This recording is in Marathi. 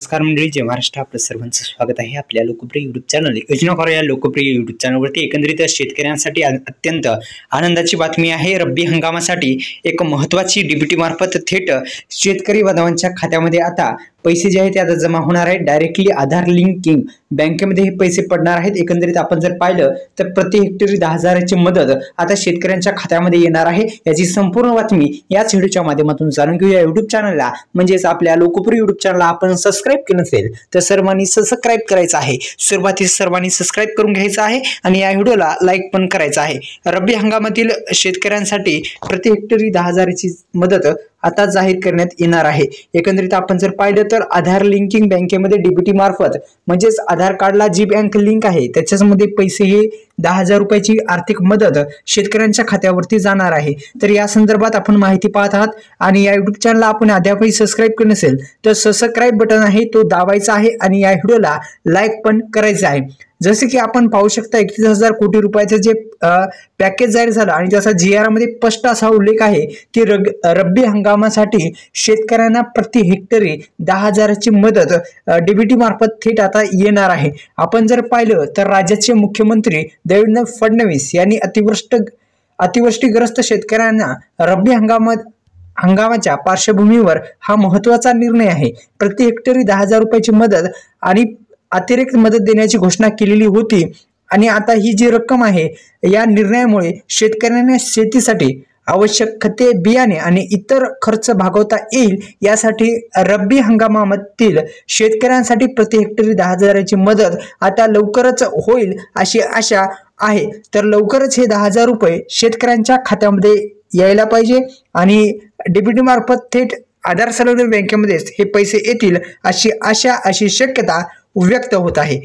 नमस्कार मंडळी, जय महाराष्ट्र. आपलं सर्वांचं स्वागत आहे आपल्या लोकप्रिय युट्यूब चॅनल योजना करा या लोकप्रिय युट्यूब चॅनलवरती. एकंदरीत शेतकऱ्यांसाठी अत्यंत आनंदाची बातमी आहे. रब्बी हंगामासाठी एक महत्त्वाची डीबीटी मार्फत थेट शेतकरी बांधवांच्या खात्यामध्ये आता पैसे जे आहेत ते आता जमा होणार आहेत. डायरेक्टली आधार लिंकिंग बँकेमध्ये हे पैसे पडणार आहेत. एकंदरीत आपण जर पाहिलं तर प्रति हेक्टरी 10,000ची मदत आता शेतकऱ्यांच्या खात्यामध्ये येणार आहे. याची संपूर्ण बातमी याच व्हिडिओच्या माध्यमातून जाणून घेऊया. युट्यूब चॅनलला म्हणजेच आपल्या लोकप्रिय युट्यूब चॅनलला आपण सबस्क्राइब केलं नसेल तर सर्वांनी सबस्क्राइब करायचं आहे. सुरुवातीस सर्वांनी सबस्क्राइब करून घ्यायचं आहे आणि या व्हिडिओला लाईक पण करायचं आहे. रब्बी हंगामातील शेतकऱ्यांसाठी प्रति हेक्टरी 10,000ची मदत आता जाहीर करण्यात येणार आहे. एकंदरीत आपण जर पाहिलं तर आधार लिंकिंग बँकेमध्ये डीबीटी मार्फत म्हणजेच आधार कार्डला जी बँक लिंक आहे त्याच्यामध्ये पैसे हे 10,000 रुपयाची आर्थिक मदत शेतकऱ्यांच्या खात्यावरती जाणार आहे. तर या संदर्भात आपण माहिती पाहत आहात आणि या युट्यूब चॅनलला आपण अद्यापही सबस्क्राइब केलं नसेल तर सबस्क्राइब बटन आहे तो दाबायचा आहे आणि या व्हिडिओला लाईक पण करायचं आहे. जसे की आपण पाहू शकता 31,000 कोटी रुपयाचं जे पॅकेज जाहीर झालं आणि त्याचा GR मध्ये स्पष्ट असा उल्लेख आहे की रब्बी हंगामासाठी शेतकऱ्यांना प्रति हेक्टरी 10,000ची मदत डीबीटी मार्फत थेट आता येणार आहे. आपण जर पाहिलं तर राज्याचे मुख्यमंत्री देवेंद्र फडणवीस यांनी अतिवृष्टीग्रस्त शेतकऱ्यांना रब्बी हंगामाच्या पार्श्वभूमीवर हा महत्त्वाचा निर्णय आहे. प्रति हेक्टरी 10,000 रुपयाची मदत आणि अतिरिक्त मदत देण्याची घोषणा केलेली होती आणि आता ही जी रक्कम आहे या निर्णयामुळे शेतकऱ्यांना शेतीसाठी आवश्यक खते, बियाणे आणि इतर खर्च भागवता येईल. यासाठी रब्बी हंगामातील शेतकऱ्यांसाठी प्रति हेक्टरी 10,000ची मदत आता लवकरच होईल अशी आशा आहे. तर लवकरच हे 10,000 रुपये शेतकऱ्यांच्या खात्यामध्ये यायला पाहिजे आणि डीबीटी मार्फत थेट आधार सलग्न बँकेमध्येच हे पैसे येतील अशी आशा, अशी शक्यता व्यक्त होत आहे.